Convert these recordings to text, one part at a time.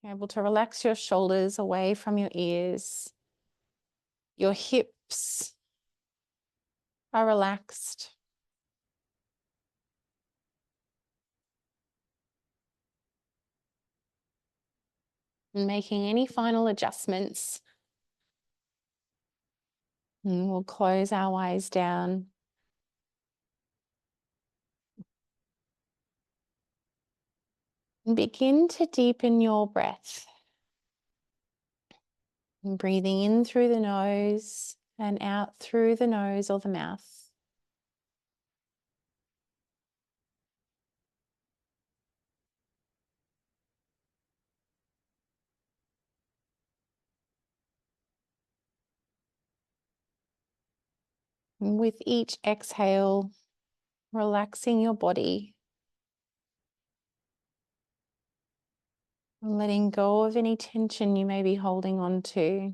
You're able to relax your shoulders away from your ears. Your hips are relaxed. And making any final adjustments. And we'll close our eyes down. And begin to deepen your breath. And breathing in through the nose and out through the nose or the mouth. And with each exhale, relaxing your body. And letting go of any tension you may be holding on to.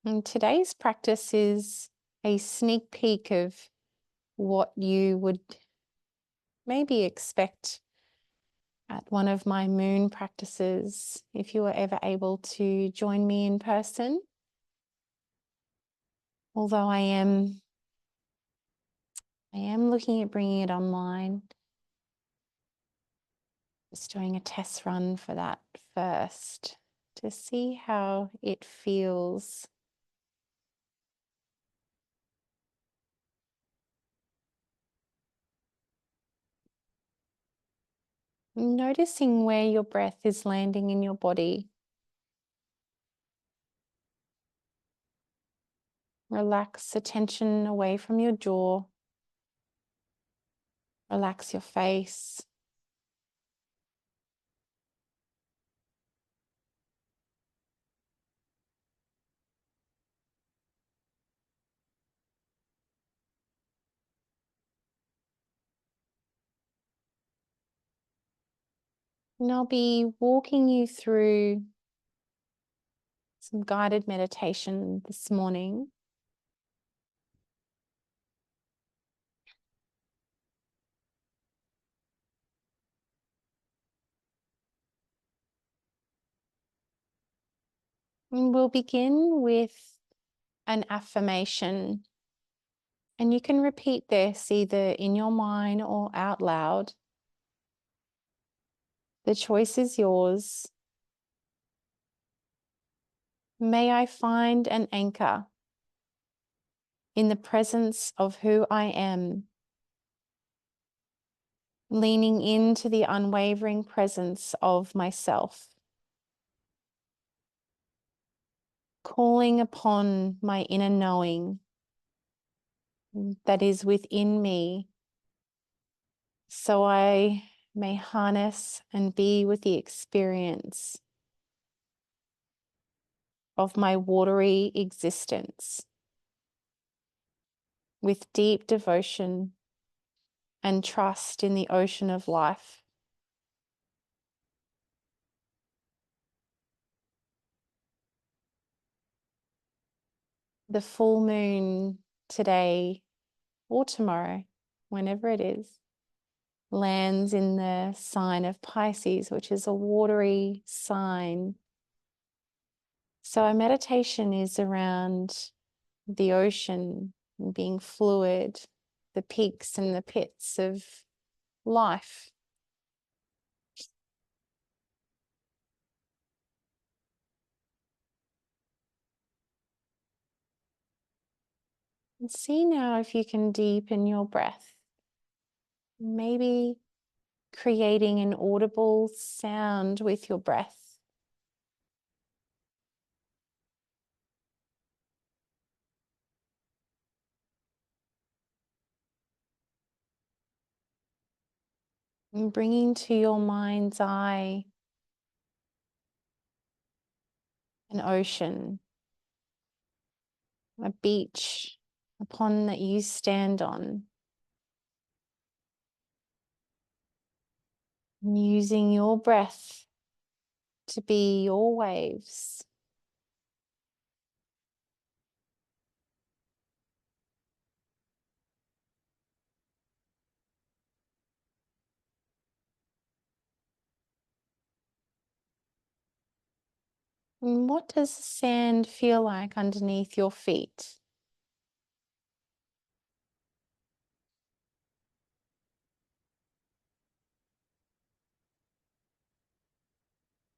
And today's practice is a sneak peek of what you would maybe expect at one of my moon practices if you were ever able to join me in person. Although I am looking at bringing it online. Just doing a test run for that first to see how it feels. Noticing where your breath is landing in your body. Relax the tension away from your jaw. Relax your face. And I'll be walking you through some guided meditation this morning. And we'll begin with an affirmation. And you can repeat this either in your mind or out loud. The choice is yours. May I find an anchor in the presence of who I am, leaning into the unwavering presence of myself, calling upon my inner knowing that is within me, so I may harness and be with the experience of my watery existence with deep devotion and trust in the ocean of life. The full moon today or tomorrow, whenever it is, lands in the sign of Pisces, which is a watery sign. So our meditation is around the ocean and being fluid, the peaks and the pits of life. And see now if you can deepen your breath. Maybe creating an audible sound with your breath. And bringing to your mind's eye an ocean, a beach, a pond that you stand on. And using your breath to be your waves. And what does the sand feel like underneath your feet?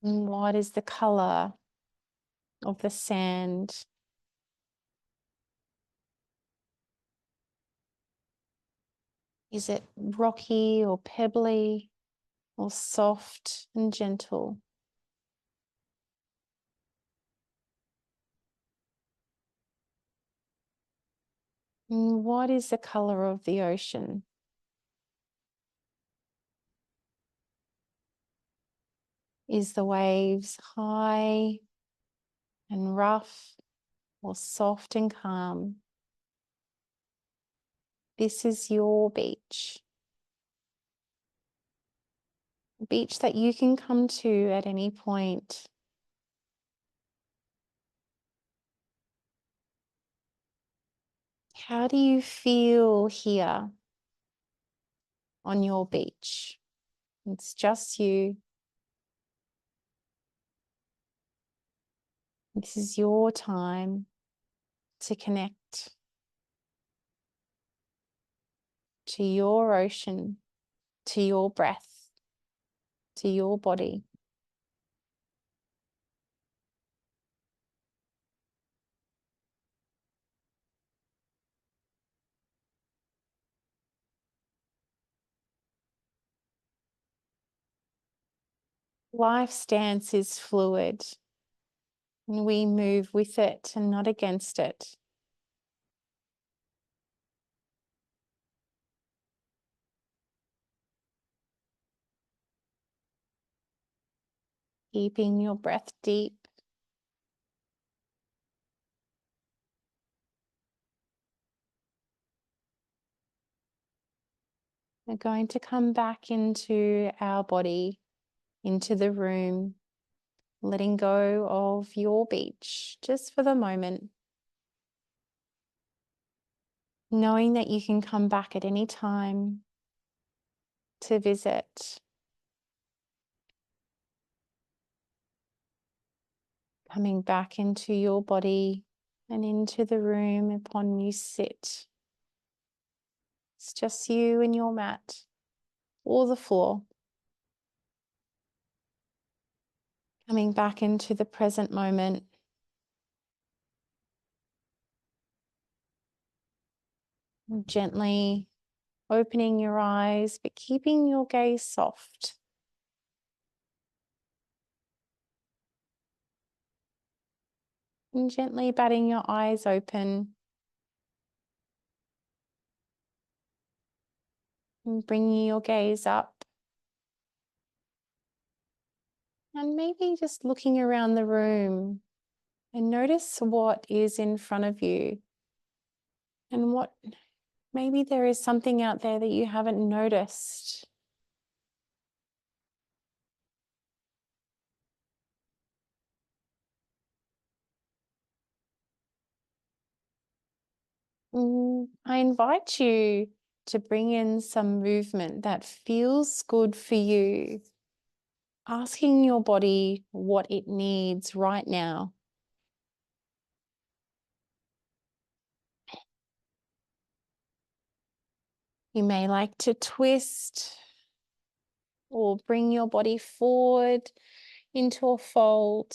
And what is the color of the sand? Is it rocky or pebbly or soft and gentle? And what is the color of the ocean? Is the waves high and rough or soft and calm? This is your beach. A beach that you can come to at any point. How do you feel here on your beach? It's just you. This is your time to connect to your ocean, to your breath, to your body. Life's dance is fluid, and we move with it and not against it. Keeping your breath deep. We're going to come back into our body, into the room, letting go of your beach just for the moment. Knowing that you can come back at any time to visit. Coming back into your body and into the room upon you sit. It's just you and your mat or the floor. Coming back into the present moment. Gently opening your eyes, but keeping your gaze soft. And gently batting your eyes open. And bringing your gaze up. And maybe just looking around the room and notice what is in front of you. And what maybe there is something out there that you haven't noticed. I invite you to bring in some movement that feels good for you. Asking your body what it needs right now. You may like to twist or bring your body forward into a fold.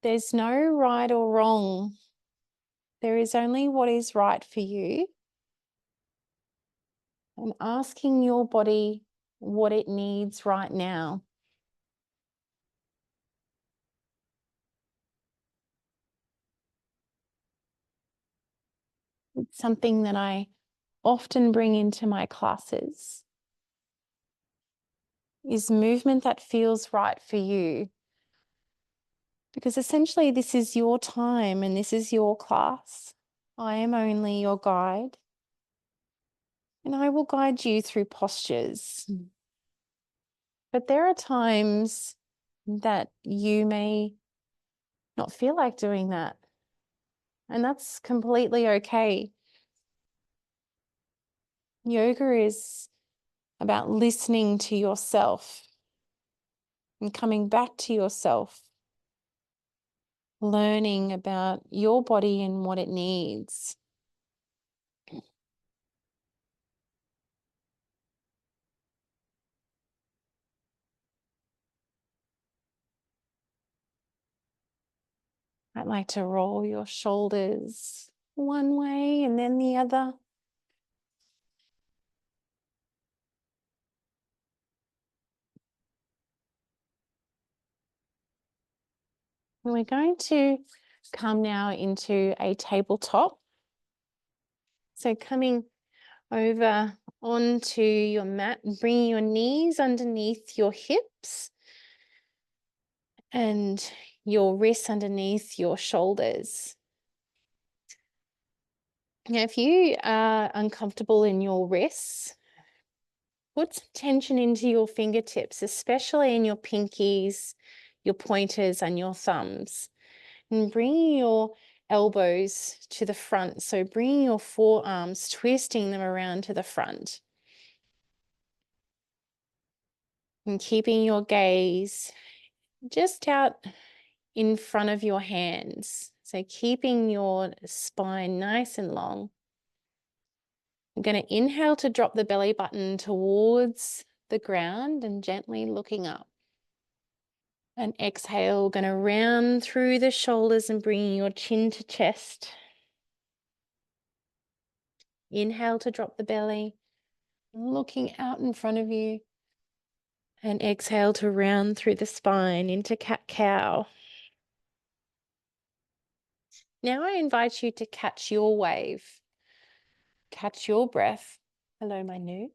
There's no right or wrong. There is only what is right for you. And asking your body what it needs right now. It's something that I often bring into my classes. Is movement that feels right for you. Because essentially this is your time and this is your class. I am only your guide. And I will guide you through postures. But there are times that you may not feel like doing that. And that's completely okay. Yoga is about listening to yourself and coming back to yourself learning about your body and what it needs. I'd like to roll your shoulders one way and then the other. And we're going to come now into a tabletop. So coming over onto your mat, bringing your knees underneath your hips and your wrists underneath your shoulders. Now, if you are uncomfortable in your wrists, put some tension into your fingertips, especially in your pinkies, your pointers, and your thumbs. And bringing your elbows to the front. So bringing your forearms, twisting them around to the front. And keeping your gaze just out in front of your hands. So keeping your spine nice and long. I'm going to inhale to drop the belly button towards the ground and gently looking up. And exhale, going to round through the shoulders and bringing your chin to chest. Inhale to drop the belly, looking out in front of you. And exhale to round through the spine into cat-cow. Now I invite you to catch your wave. Catch your breath. Hello, my new.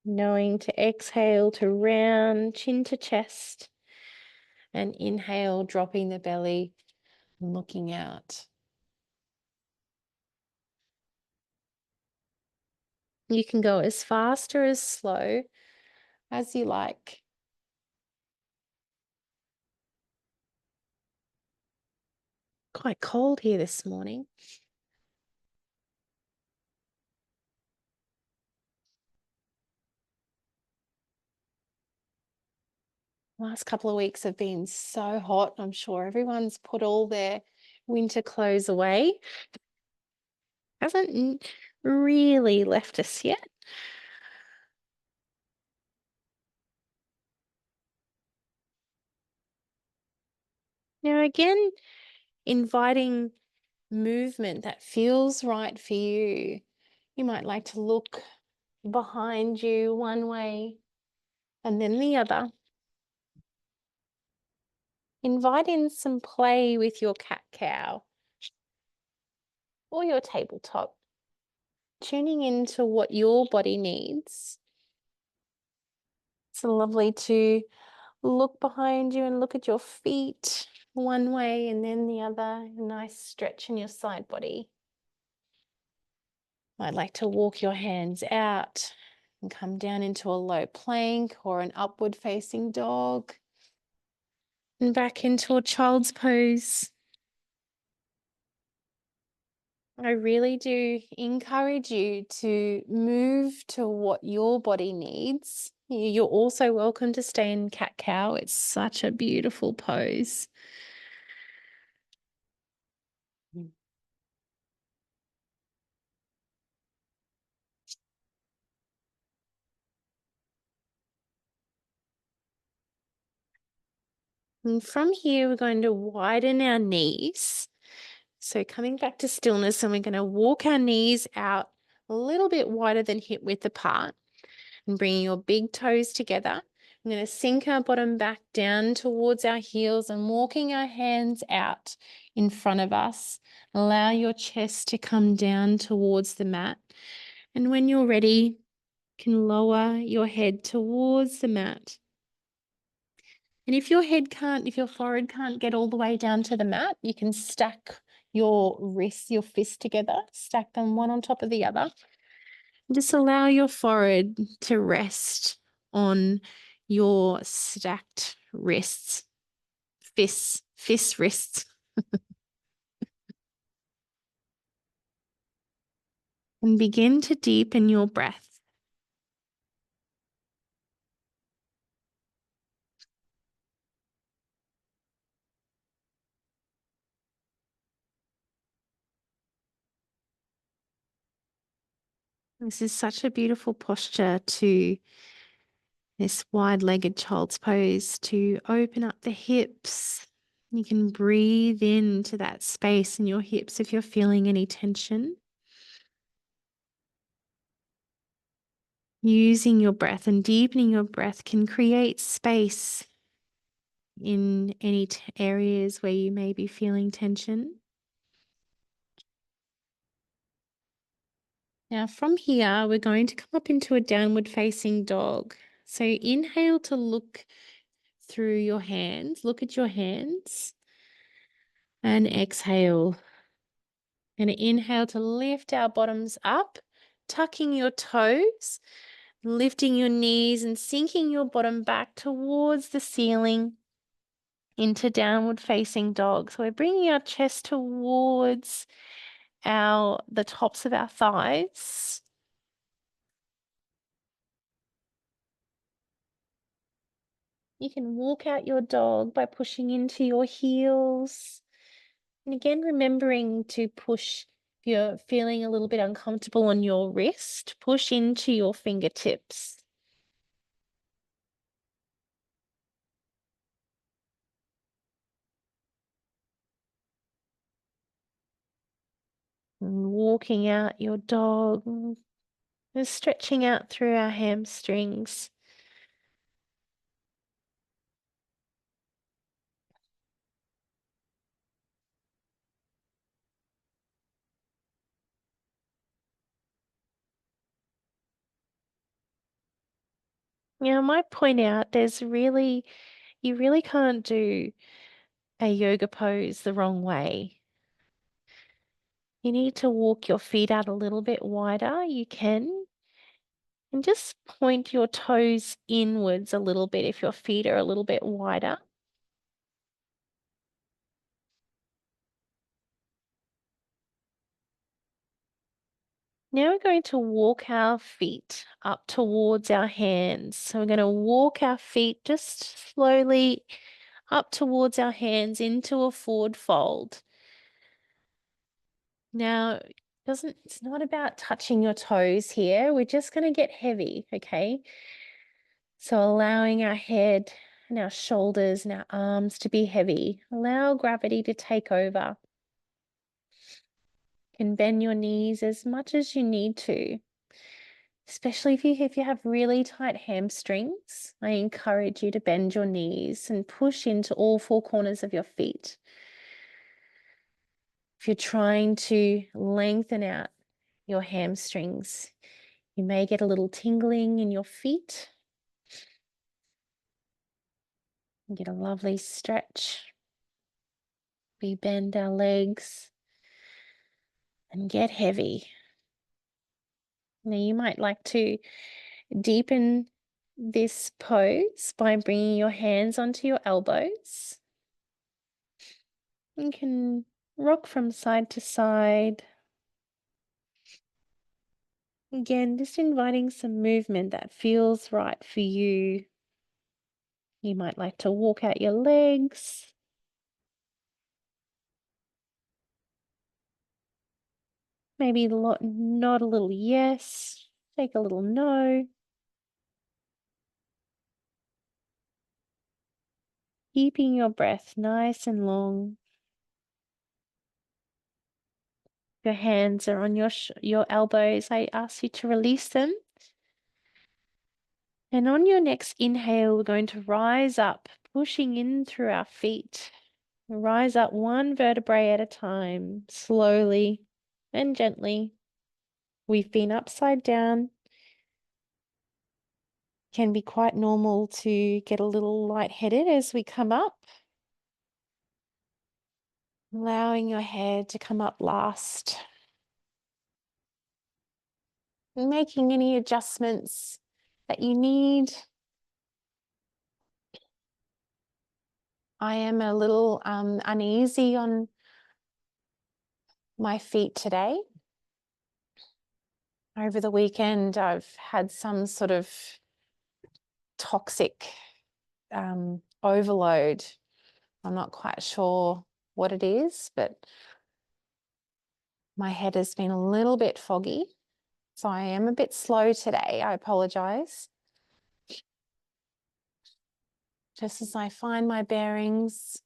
Knowing to exhale to round, chin to chest. And inhale, dropping the belly, looking out. You can go as fast or as slow as you like. Quite cold here this morning. Last couple of weeks have been so hot. I'm sure everyone's put all their winter clothes away. Hasn't really left us yet. Now again, inviting movement that feels right for you. You might like to look behind you one way and then the other. Invite in some play with your cat-cow or your tabletop, tuning into what your body needs. It's lovely to look behind you and look at your feet one way and then the other. A nice stretch in your side body. I'd like to walk your hands out and come down into a low plank or an upward facing dog and back into a child's pose. I really do encourage you to move to what your body needs. You're also welcome to stay in cat-cow. It's such a beautiful pose. And from here, we're going to widen our knees. So coming back to stillness, and we're going to walk our knees out a little bit wider than hip width apart and bringing your big toes together. I'm going to sink our bottom back down towards our heels and walking our hands out in front of us. Allow your chest to come down towards the mat. And when you're ready, you can lower your head towards the mat. And if your forehead can't get all the way down to the mat, you can stack your wrists, your fists together, stack them one on top of the other. Just allow your forehead to rest on your stacked wrists, fist wrists. And begin to deepen your breath. This is such a beautiful posture to this wide-legged child's pose, to open up the hips. You can breathe into that space in your hips if you're feeling any tension. Using your breath and deepening your breath can create space in any areas where you may be feeling tension. Now from here, we're going to come up into a downward facing dog. So inhale to look through your hands, look at your hands, and exhale. And inhale to lift our bottoms up, tucking your toes, lifting your knees and sinking your bottom back towards the ceiling into downward facing dog. So we're bringing our chest towards the tops of our thighs. You can walk out your dog by pushing into your heels. And again, remembering to push, if you're feeling a little bit uncomfortable on your wrist, push into your fingertips. And walking out your dog, and stretching out through our hamstrings. Now, I might point out you really can't do a yoga pose the wrong way. You need to walk your feet out a little bit wider. You can. And just point your toes inwards a little bit if your feet are a little bit wider. Now we're going to walk our feet up towards our hands. So we're going to walk our feet just slowly up towards our hands into a forward fold. Now, it's not about touching your toes here. We're just going to get heavy, okay? So allowing our head and our shoulders and our arms to be heavy. Allow gravity to take over. You can bend your knees as much as you need to. Especially if you have really tight hamstrings, I encourage you to bend your knees and push into all four corners of your feet. If you're trying to lengthen out your hamstrings, you may get a little tingling in your feet. You get a lovely stretch. We bend our legs and get heavy. Now you might like to deepen this pose by bringing your hands onto your elbows. You can rock from side to side. Again, just inviting some movement that feels right for you. You might like to walk out your legs. Maybe nod a little yes, take a little no. Keeping your breath nice and long. Your hands are on your elbows. I ask you to release them. And on your next inhale, we're going to rise up, pushing in through our feet. Rise up one vertebrae at a time, slowly and gently. We've been upside down. Can be quite normal to get a little lightheaded as we come up. Allowing your head to come up last. Making any adjustments that you need. I am a little uneasy on my feet today. Over the weekend, I've had some sort of toxic overload. I'm not quite sure what it is, but my head has been a little bit foggy. So I am a bit slow today. I apologise. Just as I find my bearings.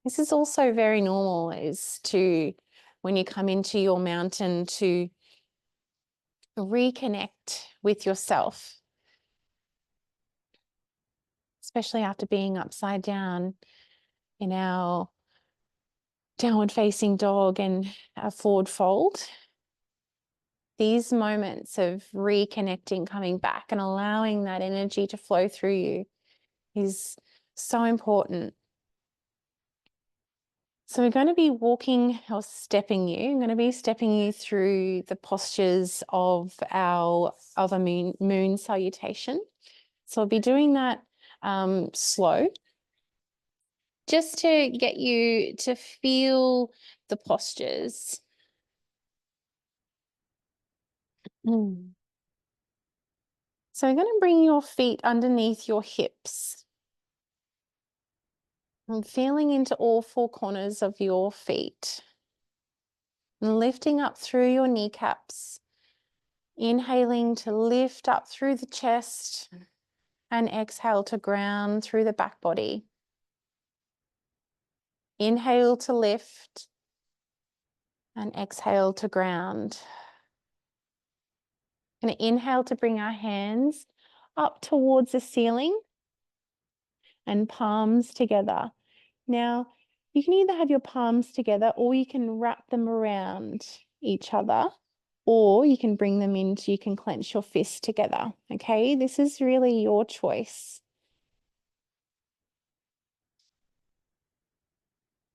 This is also very normal, is to, when you come into your mountain, to reconnect with yourself, especially after being upside down in our downward facing dog and a forward fold. These moments of reconnecting, coming back and allowing that energy to flow through you is so important. So we're going to be walking or stepping you. I'm going to be stepping you through the postures of a moon salutation. So I'll be doing that slow, just to get you to feel the postures. So I'm going to bring your feet underneath your hips. I'm feeling into all four corners of your feet. And lifting up through your kneecaps. Inhaling to lift up through the chest and exhale to ground through the back body. Inhale to lift and exhale to ground. And inhale to bring our hands up towards the ceiling and palms together. Now, you can either have your palms together or you can wrap them around each other, or you can bring them in so you can clench your fists together. Okay, this is really your choice.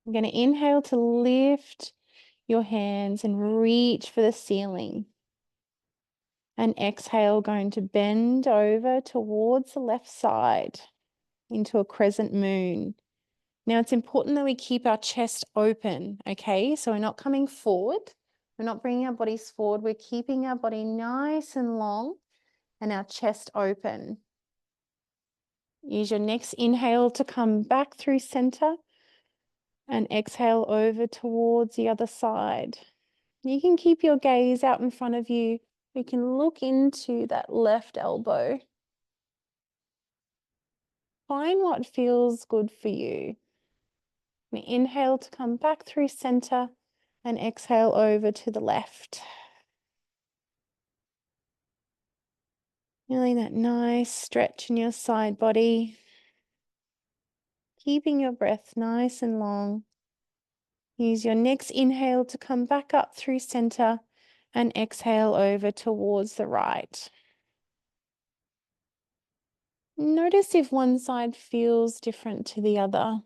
I'm going to inhale to lift your hands and reach for the ceiling. And exhale, going to bend over towards the left side into a crescent moon. Now it's important that we keep our chest open, okay? So we're not coming forward. We're not bringing our bodies forward. We're keeping our body nice and long and our chest open. Use your next inhale to come back through center and exhale over towards the other side. You can keep your gaze out in front of you. You can look into that left elbow. Find what feels good for you. We inhale to come back through center and exhale over to the left. Feeling that nice stretch in your side body. Keeping your breath nice and long. Use your next inhale to come back up through center and exhale over towards the right. Notice if one side feels different to the other.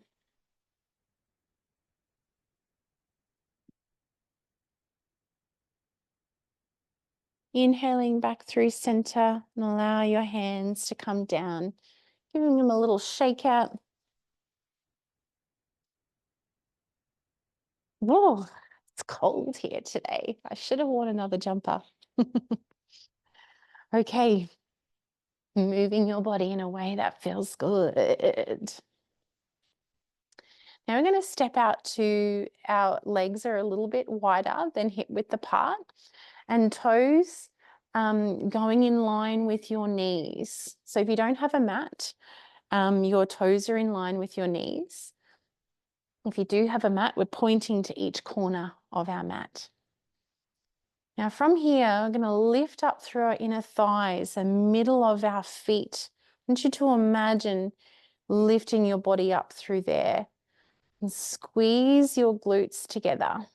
Inhaling back through center and allow your hands to come down, giving them a little shake out. Whoa, it's cold here today. I should have worn another jumper. Okay, moving your body in a way that feels good. Now we're going to step out to our legs are a little bit wider than hip width apart, and toes going in line with your knees. So if you don't have a mat, your toes are in line with your knees. If you do have a mat, we're pointing to each corner of our mat. Now from here, we're going to lift up through our inner thighs, the middle of our feet. I want you to imagine lifting your body up through there and squeeze your glutes together.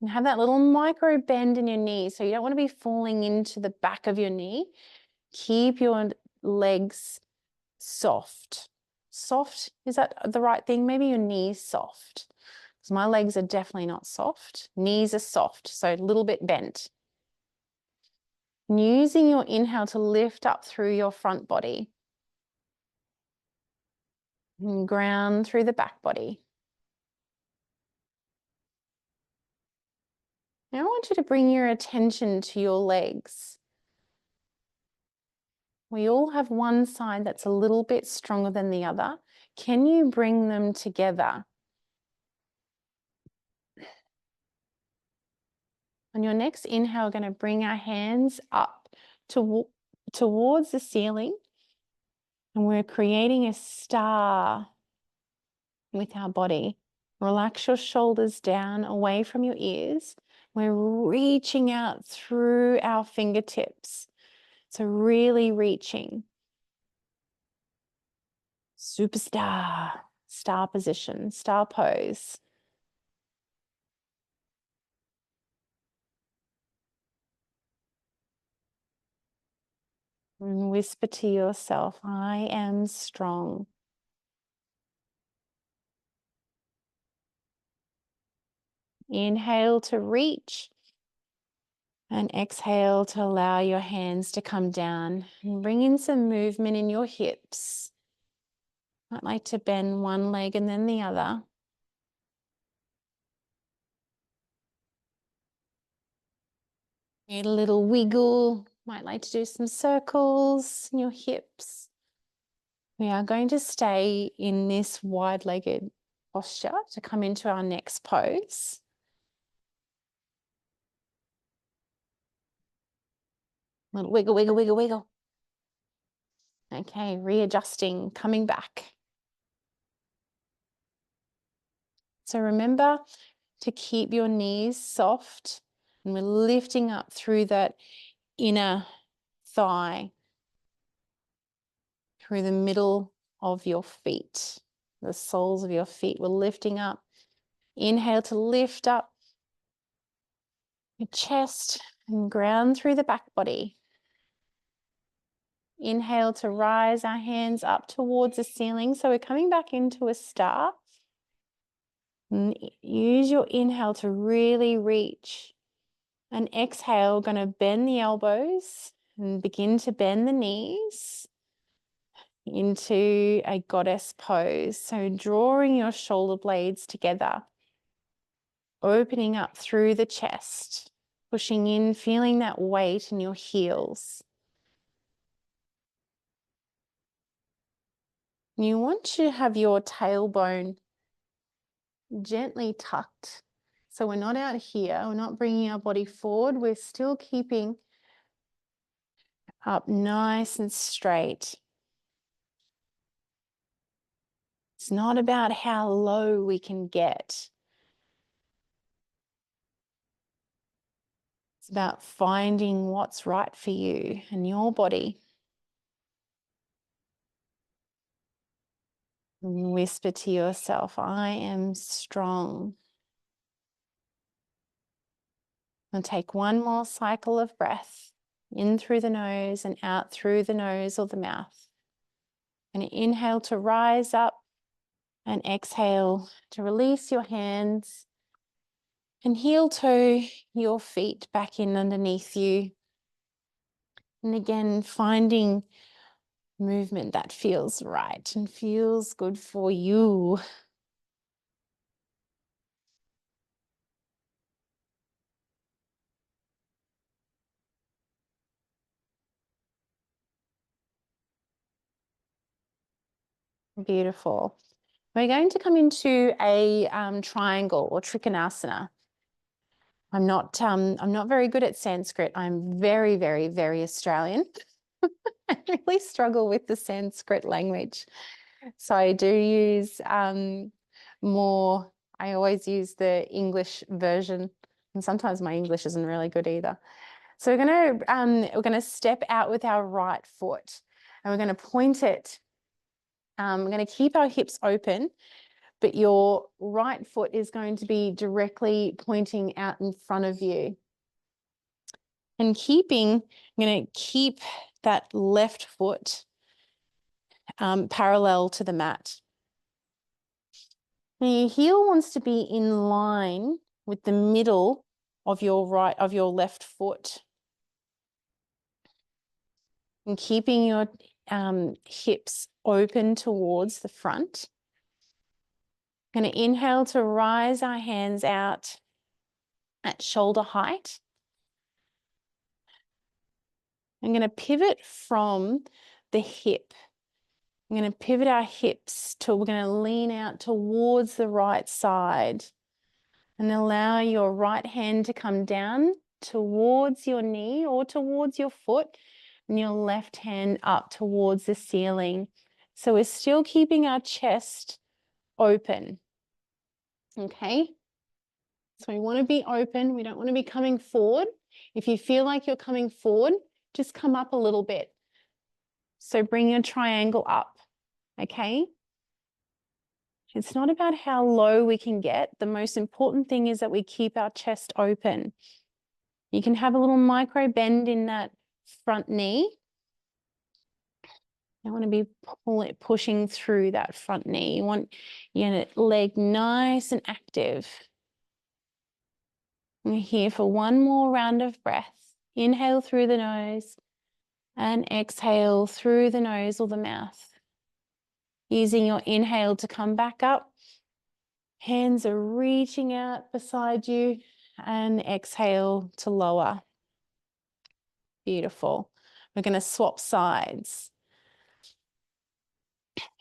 And have that little micro bend in your knee. So you don't want to be falling into the back of your knee. Keep your legs soft. Soft, is that the right thing? Maybe your knees soft. Because my legs are definitely not soft. Knees are soft, so a little bit bent. And using your inhale to lift up through your front body. And ground through the back body. Now I want you to bring your attention to your legs. We all have one side that's a little bit stronger than the other. Can you bring them together? On your next inhale, we're going to bring our hands up towards the ceiling, and we're creating a star with our body. Relax your shoulders down away from your ears. We're reaching out through our fingertips. So really reaching. Superstar, star position, star pose. And whisper to yourself, I am strong. Inhale to reach. And exhale to allow your hands to come down. And bring in some movement in your hips. Might like to bend one leg and then the other. Need a little wiggle. Might like to do some circles in your hips. We are going to stay in this wide-legged posture to come into our next pose. Little wiggle, wiggle, wiggle, wiggle. Okay, readjusting, coming back. So remember to keep your knees soft, and we're lifting up through that inner thigh, through the middle of your feet, the soles of your feet. We're lifting up. Inhale to lift up your chest and ground through the back body. Inhale to rise our hands up towards the ceiling. So we're coming back into a star. And use your inhale to really reach. And exhale, going to bend the elbows and begin to bend the knees into a goddess pose. So drawing your shoulder blades together, opening up through the chest, pushing in, feeling that weight in your heels. You want to have your tailbone gently tucked. So we're not out here, we're not bringing our body forward, we're still keeping up nice and straight. It's not about how low we can get. It's about finding what's right for you and your body. And whisper to yourself, I am strong. And take one more cycle of breath, in through the nose and out through the nose or the mouth. And inhale to rise up, and exhale to release your hands and heel toe your feet back in underneath you. And again, finding movement that feels right and feels good for you. Beautiful. We're going to come into a triangle or trikonasana. I'm not very good at Sanskrit. I'm very, very, very Australian. I really struggle with the Sanskrit language. So I do use more, I always use the English version, and sometimes my English isn't really good either. So we're gonna step out with our right foot, and we're gonna point it. We're gonna keep our hips open, but your right foot is going to be directly pointing out in front of you. And I'm going to keep that left foot parallel to the mat. Now your heel wants to be in line with the middle of your left foot. And keeping your hips open towards the front. I'm going to inhale to rise our hands out at shoulder height. I'm going to pivot from the hip. I'm going to pivot our hips we're going to lean out towards the right side. And allow your right hand to come down towards your knee or towards your foot, and your left hand up towards the ceiling. So we're still keeping our chest open. Okay? So we want to be open. We don't want to be coming forward. If you feel like you're coming forward, just come up a little bit. So bring your triangle up. Okay? It's not about how low we can get. The most important thing is that we keep our chest open. You can have a little micro bend in that front knee. You want to be pushing through that front knee. You want your leg nice and active. We're here for one more round of breath. Inhale through the nose and exhale through the nose or the mouth. Using your inhale to come back up. Hands are reaching out beside you, and exhale to lower. Beautiful. We're going to swap sides.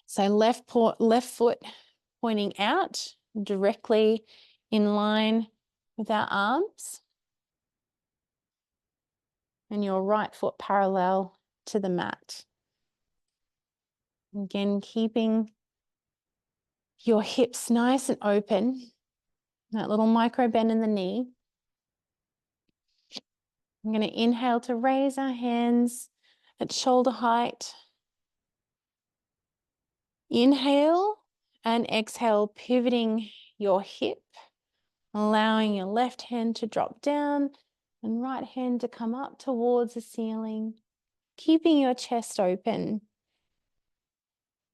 So left foot pointing out directly in line with our arms, and your right foot parallel to the mat. Again, keeping your hips nice and open, that little micro bend in the knee. I'm going to inhale to raise our hands at shoulder height. Inhale and exhale, pivoting your hip, allowing your left hand to drop down and right hand to come up towards the ceiling, keeping your chest open.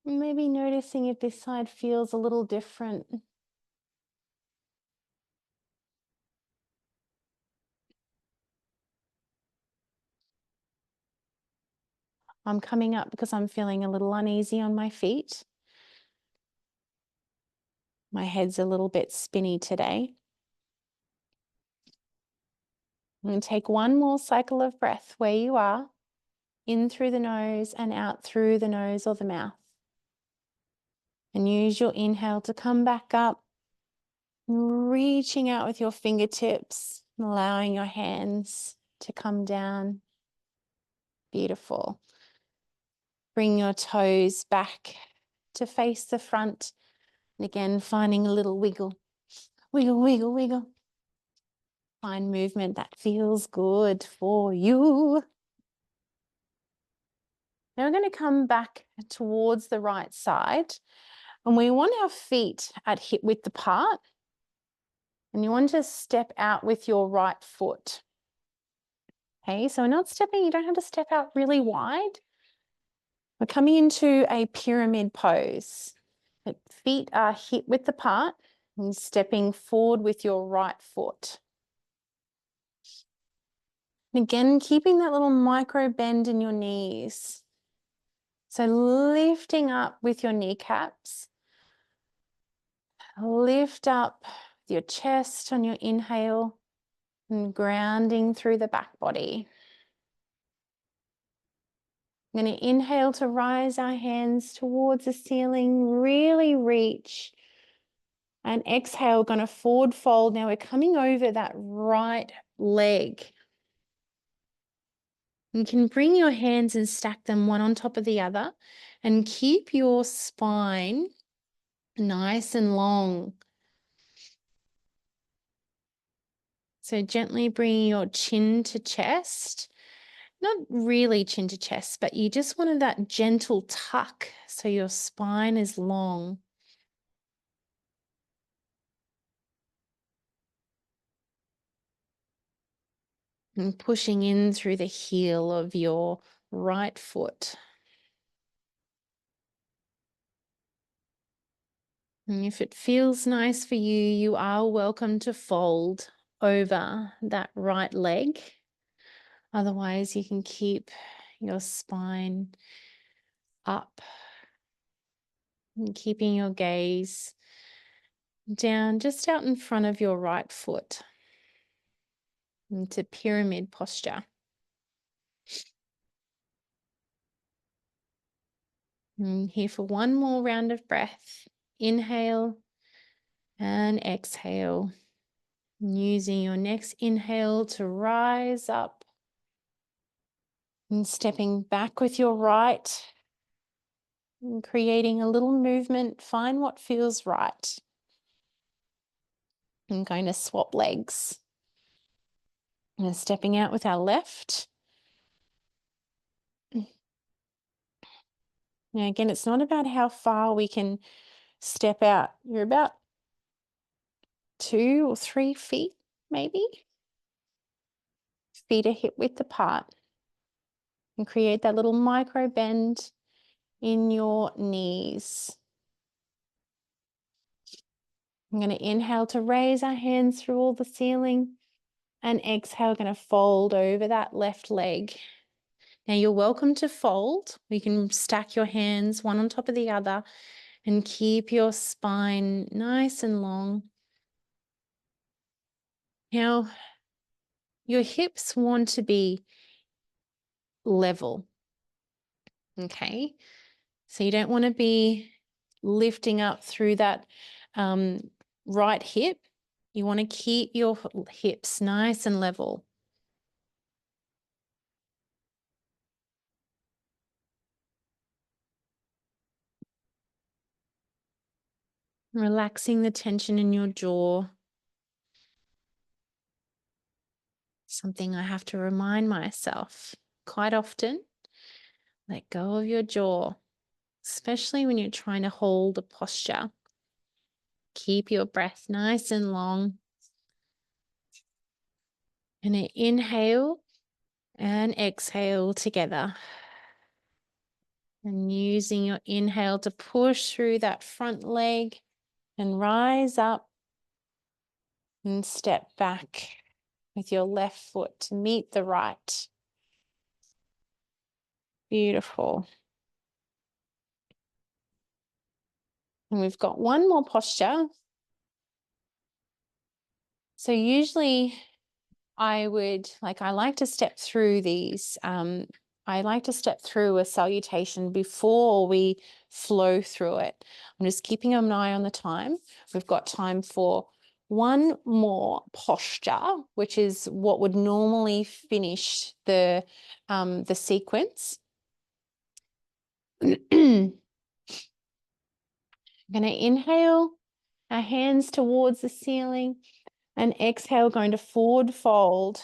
Maybe noticing if this side feels a little different. I'm coming up because I'm feeling a little uneasy on my feet. My head's a little bit spinny today. I'm going to take one more cycle of breath where you are, in through the nose and out through the nose or the mouth. And use your inhale to come back up, reaching out with your fingertips, allowing your hands to come down. Beautiful. Bring your toes back to face the front. And again, finding a little wiggle. Wiggle, wiggle, wiggle. Find movement that feels good for you. Now we're going to come back towards the right side, and we want our feet at hip width apart, and you want to step out with your right foot. Okay, so we're not stepping, you don't have to step out really wide. We're coming into a pyramid pose. The feet are hip width apart and stepping forward with your right foot. And again, keeping that little micro bend in your knees. So lifting up with your kneecaps. Lift up your chest on your inhale and grounding through the back body. I'm going to inhale to rise our hands towards the ceiling, really reach. And exhale, going to forward fold. Now we're coming over that right leg. You can bring your hands and stack them one on top of the other and keep your spine nice and long. So gently bringing your chin to chest. Not really chin to chest, but you just wanted that gentle tuck so your spine is long. And pushing in through the heel of your right foot. And if it feels nice for you, you are welcome to fold over that right leg. Otherwise, you can keep your spine up and keeping your gaze down just out in front of your right foot into pyramid posture. And here for one more round of breath. Inhale and exhale. Using your next inhale to rise up and stepping back with your right and creating a little movement. Find what feels right. I'm going to swap legs. And stepping out with our left. Now, again, it's not about how far we can step out. You're about 2 or 3 feet, maybe. Feet are hip width apart. And create that little micro bend in your knees. I'm going to inhale to raise our hands through all the ceiling. And exhale, going to fold over that left leg. Now you're welcome to fold. You can stack your hands one on top of the other and keep your spine nice and long. Now, your hips want to be level, okay? So you don't want to be lifting up through that right hip. You want to keep your hips nice and level. Relaxing the tension in your jaw. Something I have to remind myself quite often. Let go of your jaw, especially when you're trying to hold a posture. Keep your breath nice and long. And inhale and exhale together. And using your inhale to push through that front leg and rise up and step back with your left foot to meet the right. Beautiful. And we've got one more posture. So usually I like to step through these. I like to step through a salutation before we flow through it. I'm just keeping an eye on the time. We've got time for one more posture, which is what would normally finish the sequence. I'm going to inhale, our hands towards the ceiling, and exhale, going to forward fold.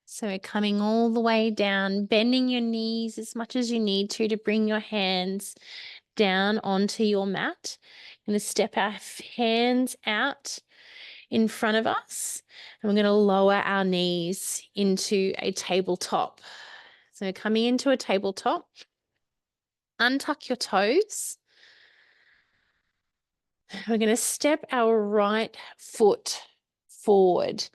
So we're coming all the way down, bending your knees as much as you need to bring your hands down onto your mat. I'm going to step our hands out in front of us, and we're going to lower our knees into a tabletop. So coming into a tabletop, untuck your toes. We're going to step our right foot forward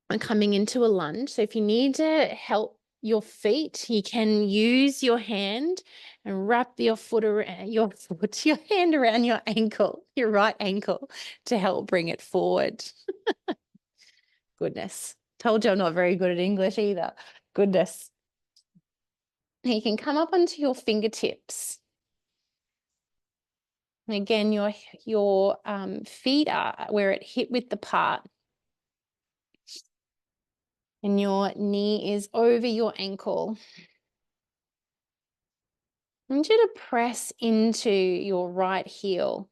and coming into a lunge. So if you need to help your feet, you can use your hand and wrap your hand around your ankle, your right ankle, to help bring it forward. Goodness. Told you I'm not very good at English either. Goodness. You can come up onto your fingertips. And again, your feet are where it hip width apart. And your knee is over your ankle. I want you to press into your right heel.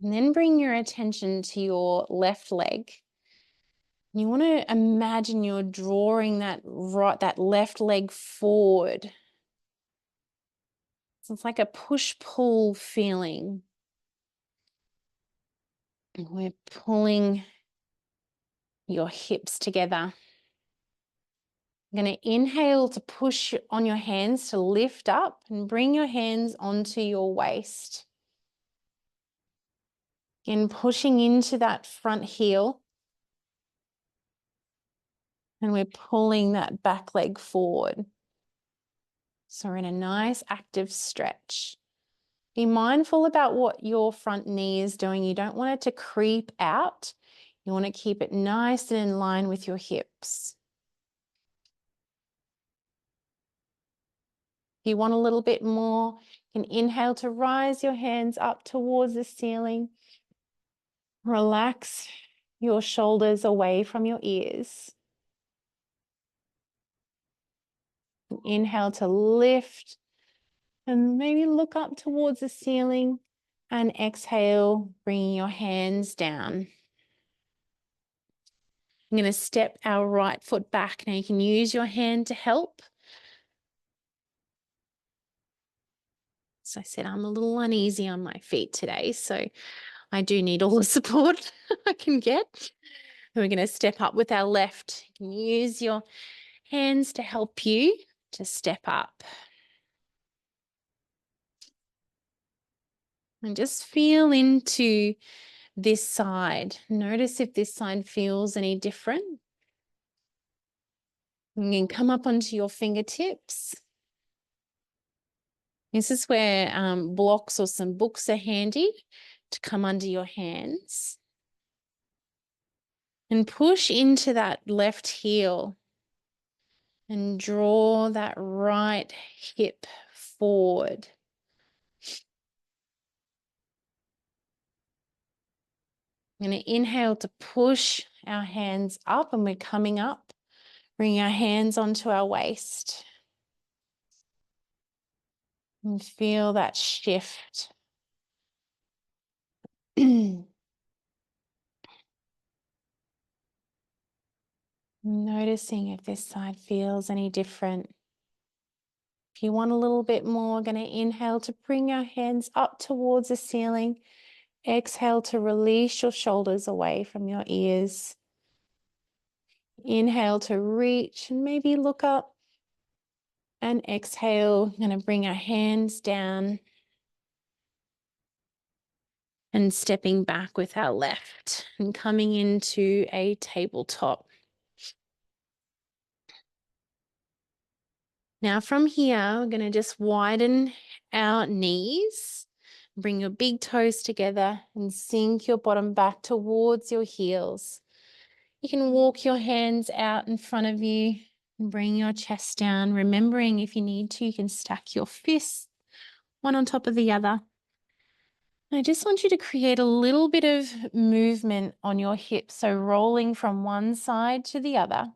And then bring your attention to your left leg. You want to imagine you're drawing that left leg forward. So it's like a push-pull feeling. And we're pulling your hips together. I'm going to inhale to push on your hands to lift up and bring your hands onto your waist. Again, pushing into that front heel. And we're pulling that back leg forward. So we're in a nice active stretch. Be mindful about what your front knee is doing. You don't want it to creep out. You want to keep it nice and in line with your hips. If you want a little bit more, you can inhale to rise your hands up towards the ceiling. Relax your shoulders away from your ears. Inhale to lift and maybe look up towards the ceiling, and exhale, bringing your hands down. I'm going to step our right foot back. Now you can use your hand to help. As I said, I'm a little uneasy on my feet today, so I do need all the support I can get. And we're going to step up with our left. You can use your hands to help you to step up. And just feel into this side. Notice if this side feels any different. You can come up onto your fingertips. This is where blocks or some books are handy to come under your hands. And push into that left heel and draw that right hip forward. I'm going to inhale to push our hands up, and we're coming up. Bring our hands onto our waist. And feel that shift. Noticing if this side feels any different. If you want a little bit more, going to inhale to bring our hands up towards the ceiling. Exhale to release your shoulders away from your ears. Inhale to reach and maybe look up. And exhale, going to bring our hands down. And stepping back with our left and coming into a tabletop. Now from here, we're going to just widen our knees. Bring your big toes together and sink your bottom back towards your heels. You can walk your hands out in front of you and bring your chest down. Remembering if you need to, you can stack your fists one on top of the other. I just want you to create a little bit of movement on your hips, so rolling from one side to the other.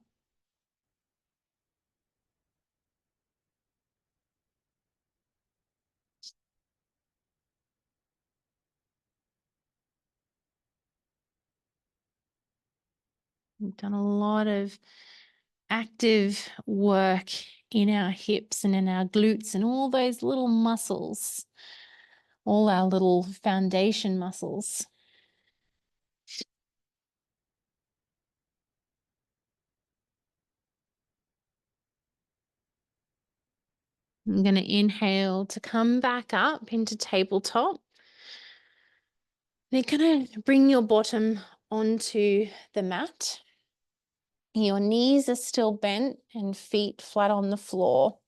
We've done a lot of active work in our hips and in our glutes and all those little muscles, all our little foundation muscles. I'm going to inhale to come back up into tabletop. You're going to bring your bottom onto the mat. Your knees are still bent and feet flat on the floor.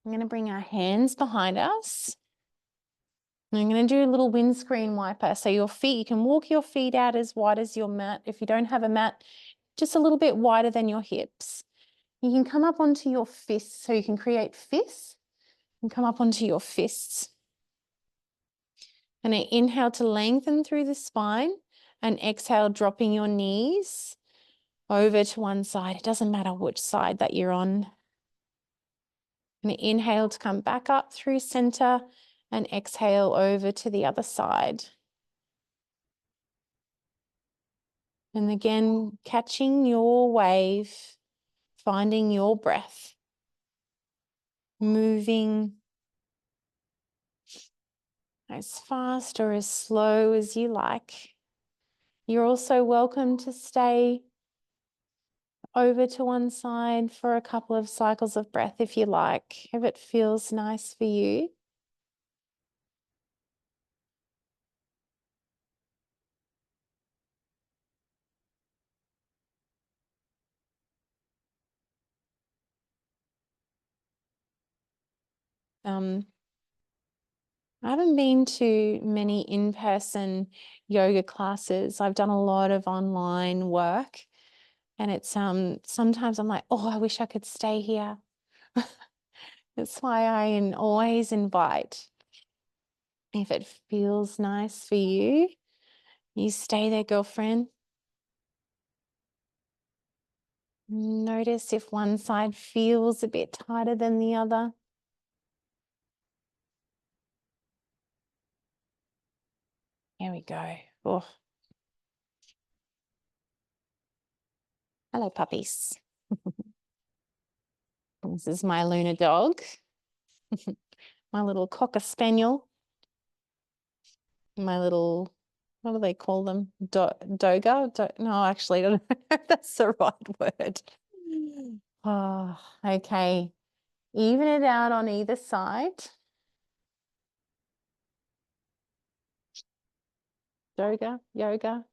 I'm going to bring our hands behind us. I'm going to do a little windscreen wiper. So your feet, you can walk your feet out as wide as your mat. If you don't have a mat, just a little bit wider than your hips. You can come up onto your fists. So you can create fists and come up onto your fists. And inhale to lengthen through the spine, and exhale, dropping your knees over to one side. It doesn't matter which side that you're on. And inhale to come back up through center, and exhale over to the other side. And again, catching your wave, finding your breath, moving as fast or as slow as you like. You're also welcome to stay over to one side for a couple of cycles of breath if you like, if it feels nice for you. I haven't been to many in-person yoga classes. I've done a lot of online work, and it's sometimes I'm like, oh, I wish I could stay here. That's why I always invite If it feels nice for you, you stay there, girlfriend. Notice if one side feels a bit tighter than the other. Here we go. Oh. Hello, puppies. This is my Luna dog, my little cocker spaniel, my little, what do they call them? Doggo? No, actually, I don't know if that's the right word. Oh, okay. Even it out on either side. Yoga?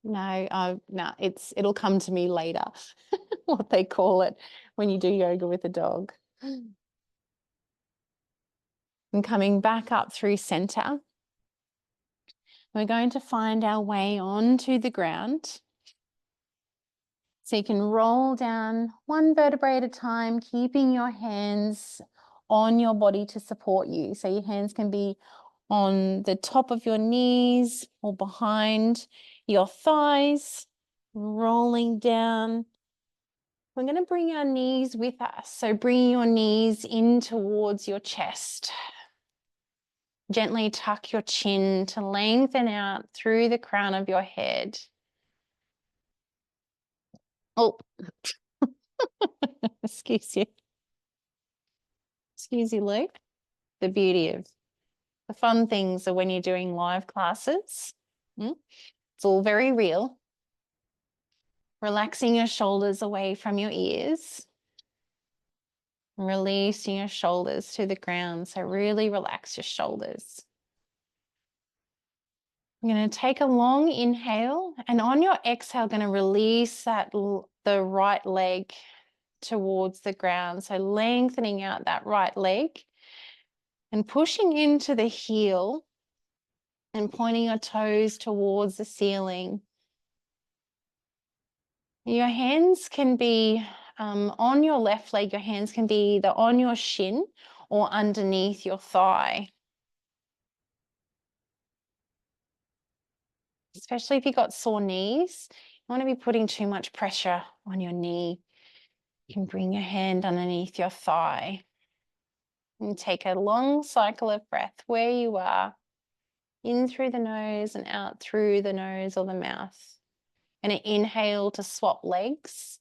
No, no, it'll come to me later, what they call it when you do yoga with a dog. And coming back up through center, we're going to find our way onto the ground. So you can roll down one vertebrae at a time, keeping your hands on your body to support you. So your hands can be on the top of your knees or behind your thighs, rolling down. We're going to bring our knees with us. So bring your knees in towards your chest. Gently tuck your chin to lengthen out through the crown of your head. Oh, excuse you. Excuse you, Luke. The beauty of the fun things are when you're doing live classes. It's all very real. Relaxing your shoulders away from your ears. Releasing your shoulders to the ground. So really relax your shoulders. I'm going to take a long inhale, and on your exhale, going to release the right leg towards the ground. So lengthening out that right leg and pushing into the heel and pointing your toes towards the ceiling. Your hands can be on your left leg, your hands can be either on your shin or underneath your thigh. Especially if you've got sore knees, you don't want to be putting too much pressure on your knee. You can bring your hand underneath your thigh and take a long cycle of breath where you are, in through the nose and out through the nose or the mouth. And inhale to swap legs,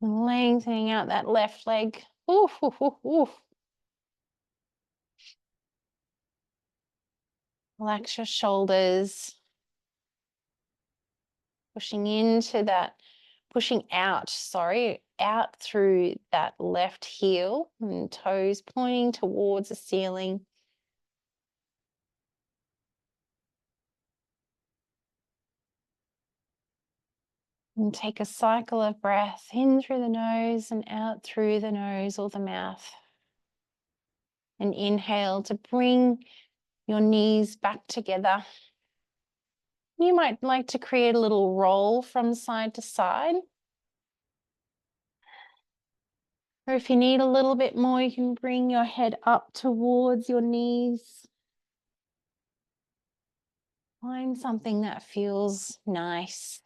lengthening out that left leg. Oof, oof, oof, oof. Relax your shoulders, pushing out through that left heel and toes pointing towards the ceiling. And take a cycle of breath in through the nose and out through the nose or the mouth. And inhale to bring your knees back together. You might like to create a little roll from side to side. Or if you need a little bit more, you can bring your head up towards your knees. Find something that feels nice.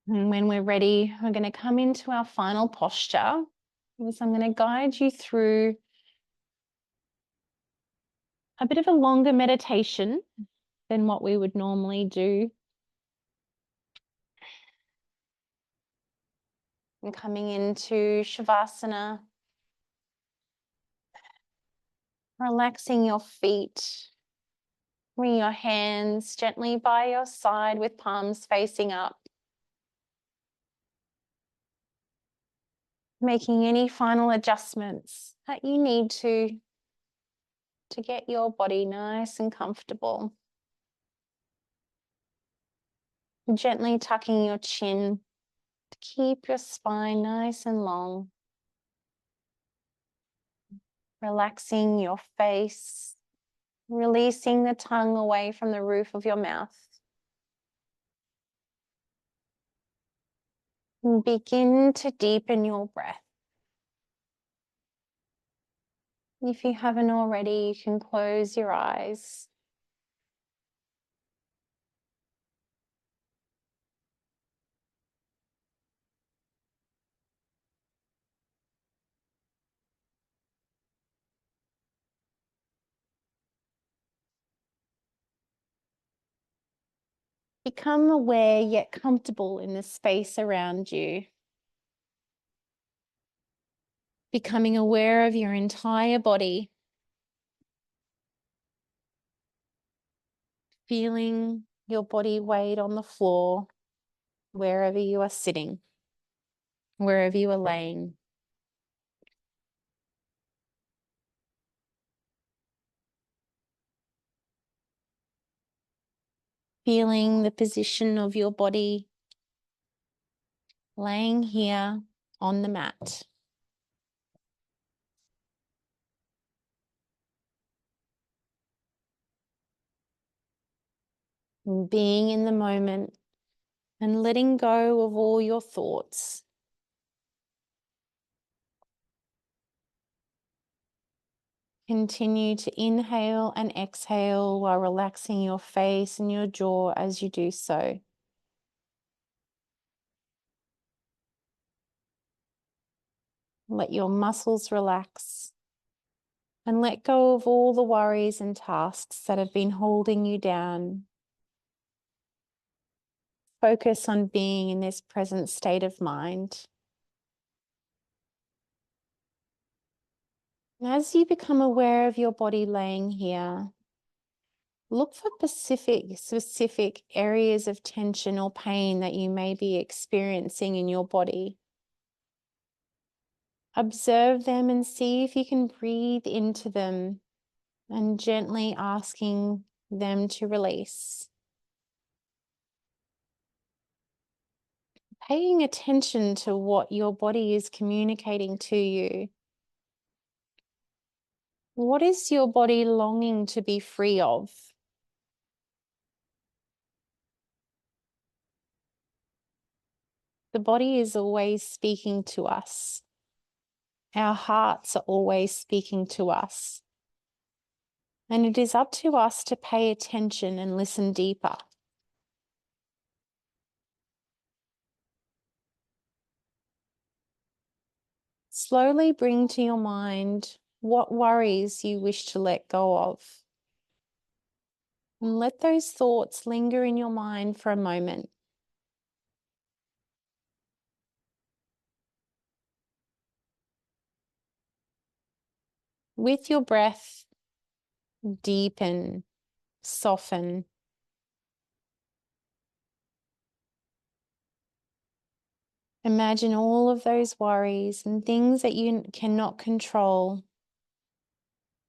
And when we're ready, we're going to come into our final posture. So I'm going to guide you through a bit of a longer meditation than what we would normally do. And coming into Shavasana, relaxing your feet. Bring your hands gently by your side with palms facing up. Making any final adjustments that you need to get your body nice and comfortable. Gently tucking your chin to keep your spine nice and long. Relaxing your face, releasing the tongue away from the roof of your mouth. And begin to deepen your breath. If you haven't already, you can close your eyes. Become aware yet comfortable in the space around you. Becoming aware of your entire body. Feeling your body weight on the floor, wherever you are sitting, wherever you are laying. Feeling the position of your body laying here on the mat. And being in the moment and letting go of all your thoughts. Continue to inhale and exhale while relaxing your face and your jaw as you do so. Let your muscles relax and let go of all the worries and tasks that have been holding you down. Focus on being in this present state of mind. And as you become aware of your body laying here, look for specific areas of tension or pain that you may be experiencing in your body. Observe them and see if you can breathe into them and gently asking them to release. Paying attention to what your body is communicating to you. What is your body longing to be free of? The body is always speaking to us. Our hearts are always speaking to us. And it is up to us to pay attention and listen deeper. Slowly bring to your mind what worries you wish to let go of. And let those thoughts linger in your mind for a moment. With your breath, deepen, soften. Imagine all of those worries and things that you cannot control.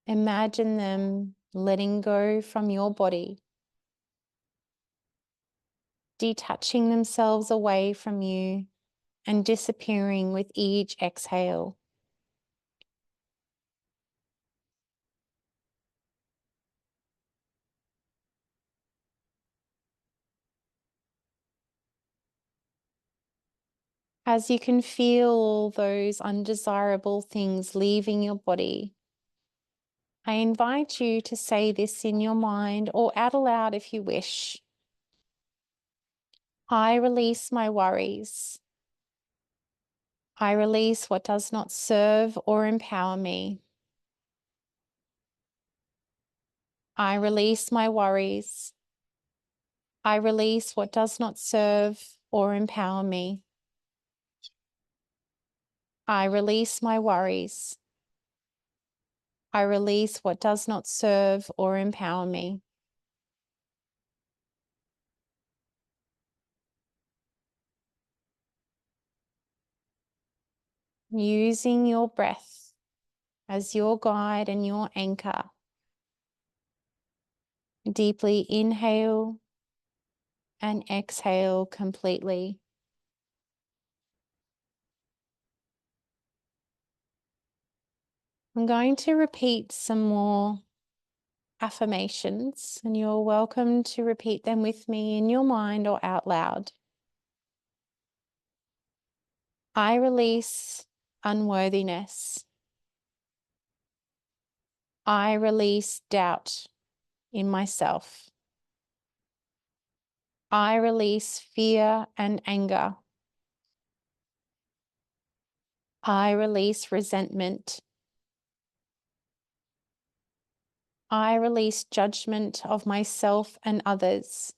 Imagine them letting go from your body, detaching themselves away from you and disappearing with each exhale. As you can feel all those undesirable things leaving your body, I invite you to say this in your mind or out aloud if you wish. I release my worries. I release what does not serve or empower me. I release my worries. I release what does not serve or empower me. I release my worries. I release what does not serve or empower me. Using your breath as your guide and your anchor. Deeply inhale and exhale completely. I'm going to repeat some more affirmations, and you're welcome to repeat them with me in your mind or out loud. I release unworthiness. I release doubt in myself. I release fear and anger. I release resentment. I release judgment of myself and others.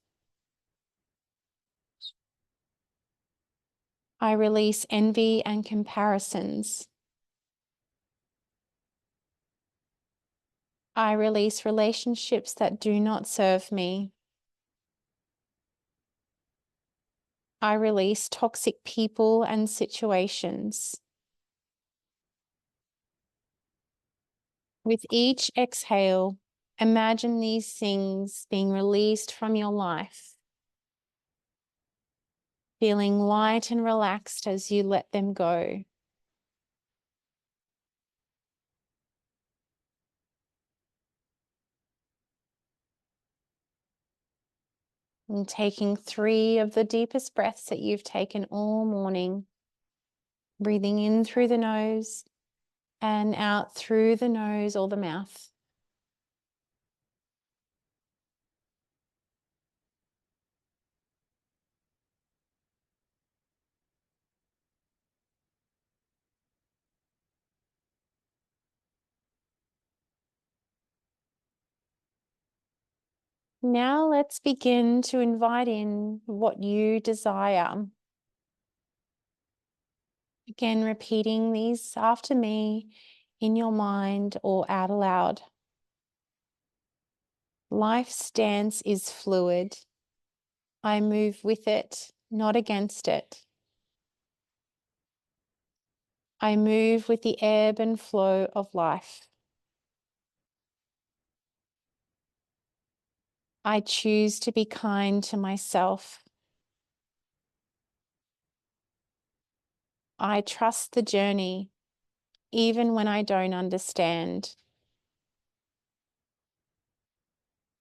I release envy and comparisons. I release relationships that do not serve me. I release toxic people and situations. With each exhale, imagine these things being released from your life, feeling light and relaxed as you let them go. And taking 3 of the deepest breaths that you've taken all morning, breathing in through the nose and out through the nose or the mouth. Now let's begin to invite in what you desire. Again, repeating these after me in your mind or out aloud. Life's dance is fluid. I move with it, not against it. I move with the ebb and flow of life. I choose to be kind to myself. I trust the journey, even when I don't understand.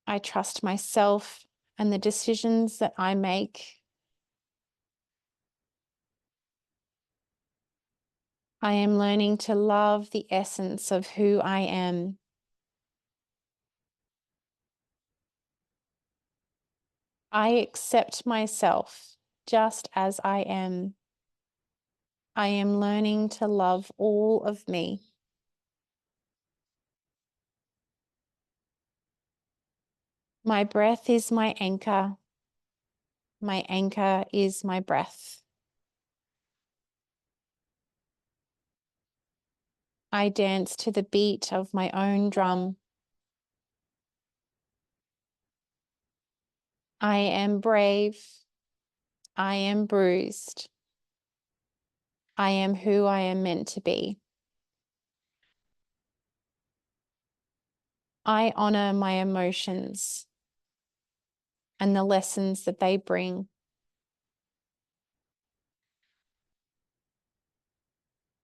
I trust myself and the decisions that I make. I am learning to love the essence of who I am. I accept myself just as I am. I am learning to love all of me. My breath is my anchor. My anchor is my breath. I dance to the beat of my own drum. I am brave. I am bruised. I am who I am meant to be. I honor my emotions and the lessons that they bring.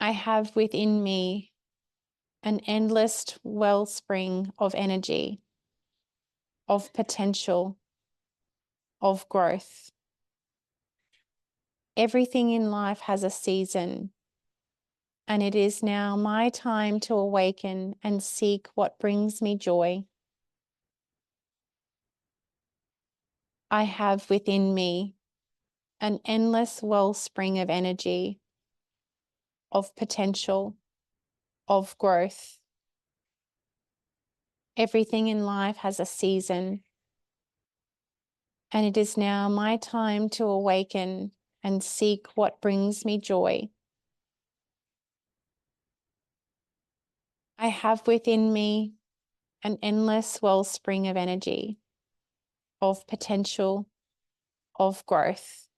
I have within me an endless wellspring of energy, of potential, of growth. Everything in life has a season, and it is now my time to awaken and seek what brings me joy. I have within me an endless wellspring of energy, of potential, of growth. Everything in life has a season, and it is now my time to awaken and seek what brings me joy. I have within me an endless wellspring of energy, of potential, of growth.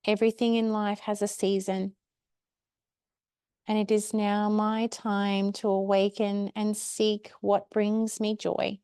Everything in life has a season, and it is now my time to awaken and seek what brings me joy.